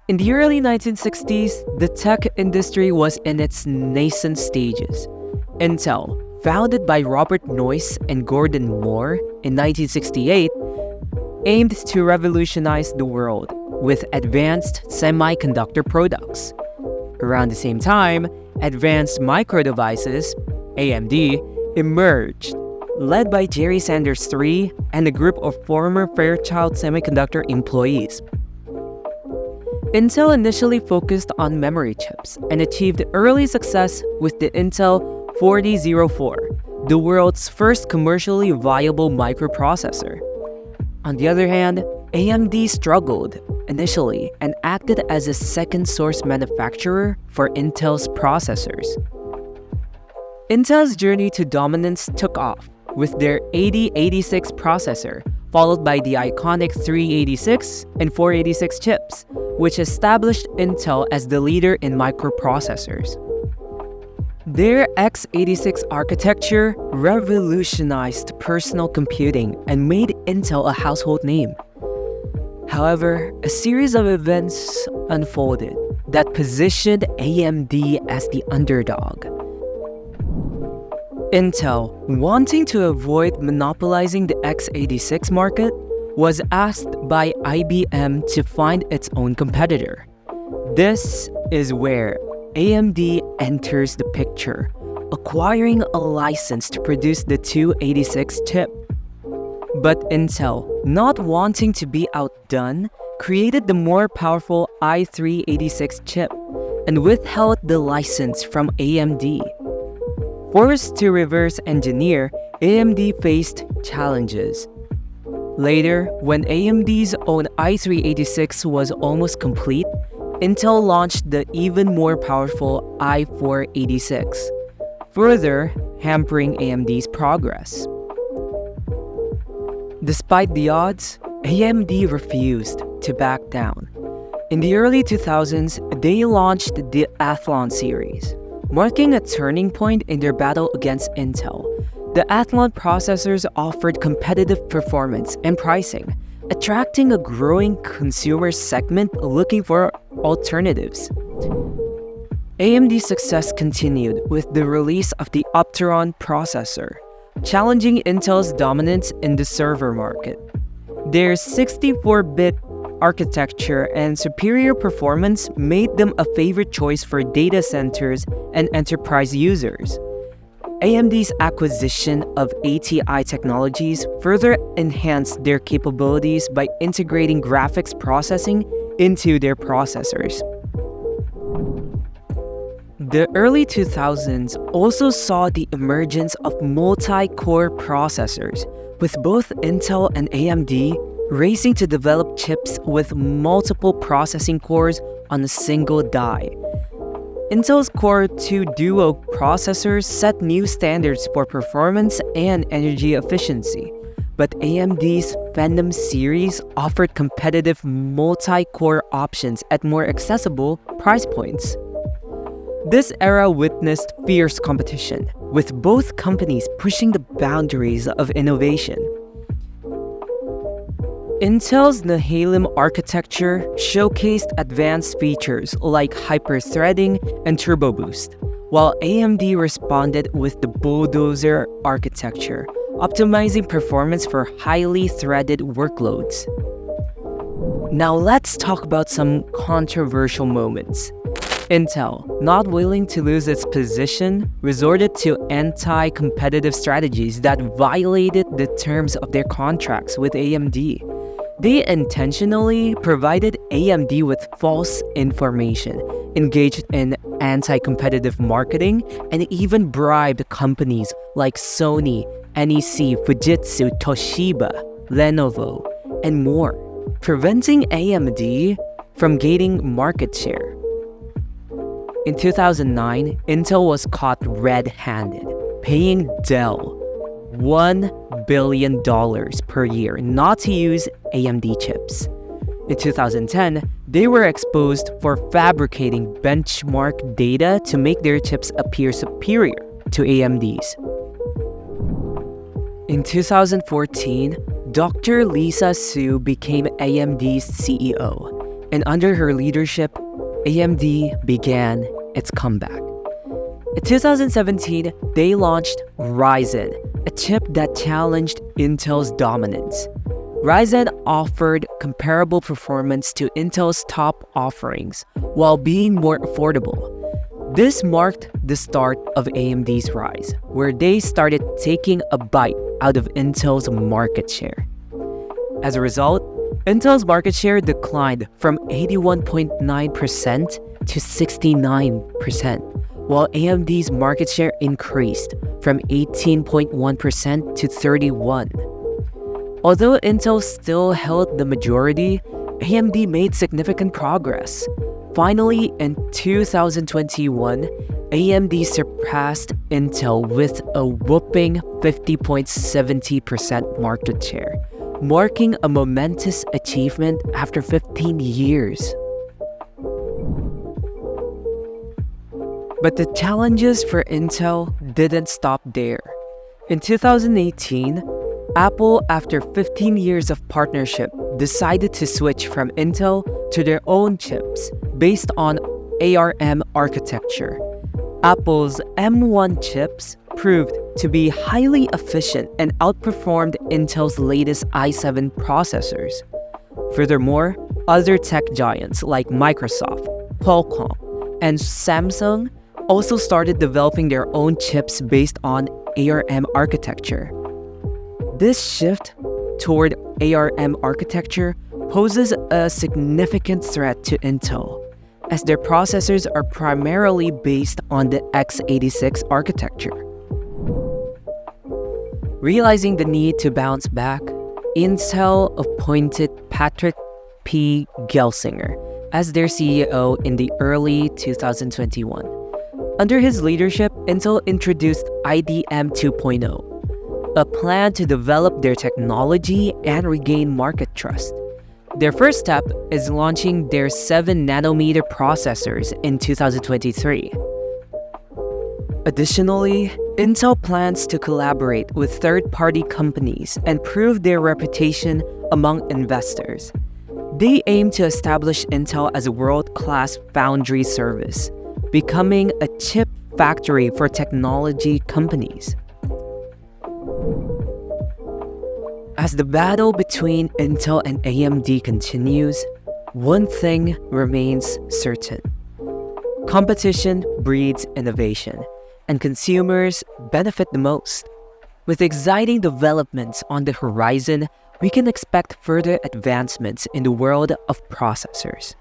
In the early 1960s, the tech industry was in its nascent stages. Intel, founded by Robert Noyce and Gordon Moore in 1968, aimed to revolutionize the world with advanced semiconductor products. Around the same time, Advanced Micro Devices, AMD, emerged, led by Jerry Sanders III and a group of former Fairchild Semiconductor employees. Intel initially focused on memory chips and achieved early success with the Intel 4004, the world's first commercially viable microprocessor. On the other hand, AMD struggled initially and acted as a second-source manufacturer for Intel's processors. Intel's journey to dominance took off with their 8086 processor, followed by the iconic 386 and 486 chips, which established Intel as the leader in microprocessors. Their x86 architecture revolutionized personal computing and made Intel a household name. However, a series of events unfolded that positioned AMD as the underdog. Intel, wanting to avoid monopolizing the x86 market, was asked by IBM to find its own competitor. This is where AMD enters the picture, acquiring a license to produce the 286 chip. But Intel, not wanting to be outdone, created the more powerful i386 chip and withheld the license from AMD. Forced to reverse engineer, AMD faced challenges. Later, when AMD's own i386 was almost complete, Intel launched the even more powerful i486, further hampering AMD's progress. Despite the odds, AMD refused to back down. In the early 2000s, they launched the Athlon series, marking a turning point in their battle against Intel. The Athlon processors offered competitive performance and pricing, attracting a growing consumer segment looking for alternatives. AMD's success continued with the release of the Opteron processor, challenging Intel's dominance in the server market. Their 64-bit architecture and superior performance made them a favorite choice for data centers and enterprise users. AMD's acquisition of ATI Technologies further enhanced their capabilities by integrating graphics processing into their processors. The early 2000s also saw the emergence of multi-core processors, with both Intel and AMD racing to develop chips with multiple processing cores on a single die. Intel's Core 2 Duo processors set new standards for performance and energy efficiency, but AMD's Phenom series offered competitive multi-core options at more accessible price points. This era witnessed fierce competition, with both companies pushing the boundaries of innovation. Intel's Nehalem architecture showcased advanced features like hyper-threading and turbo boost, while AMD responded with the Bulldozer architecture, optimizing performance for highly threaded workloads. Now let's talk about some controversial moments. Intel, not willing to lose its position, resorted to anti-competitive strategies that violated the terms of their contracts with AMD. They intentionally provided AMD with false information, engaged in anti-competitive marketing, and even bribed companies like Sony, NEC, Fujitsu, Toshiba, Lenovo, and more, preventing AMD from gaining market share. In 2009, Intel was caught red-handed, paying Dell $1 billion per year not to use AMD chips. In 2010, they were exposed for fabricating benchmark data to make their chips appear superior to AMD's. In 2014, Dr. Lisa Su became AMD's CEO, and under her leadership, AMD began its comeback. In 2017, they launched Ryzen, a chip that challenged Intel's dominance. Ryzen offered comparable performance to Intel's top offerings while being more affordable. This marked the start of AMD's rise, where they started taking a bite out of Intel's market share. As a result, Intel's market share declined from 81.9% to 69%, while AMD's market share increased from 18.1% to 31%. Although Intel still held the majority, AMD made significant progress. Finally, in 2021, AMD surpassed Intel with a whopping 50.70% market share, marking a momentous achievement after 15 years. But the challenges for Intel didn't stop there. In 2018, Apple, after 15 years of partnership, decided to switch from Intel to their own chips based on ARM architecture. Apple's M1 chips proved to be highly efficient and outperformed Intel's latest i7 processors. Furthermore, other tech giants like Microsoft, Qualcomm, and Samsung also started developing their own chips based on ARM architecture. This shift toward ARM architecture poses a significant threat to Intel, as their processors are primarily based on the x86 architecture. Realizing the need to bounce back, Intel appointed Patrick P. Gelsinger as their CEO in the early 2021. Under his leadership, Intel introduced IDM 2.0, a plan to develop their technology and regain market trust. Their first step is launching their 7nm processors in 2023. Additionally, Intel plans to collaborate with third-party companies and prove their reputation among investors. They aim to establish Intel as a world-class foundry service, becoming a chip factory for technology companies. As the battle between Intel and AMD continues, one thing remains certain. Competition breeds innovation, and consumers benefit the most. With exciting developments on the horizon, we can expect further advancements in the world of processors.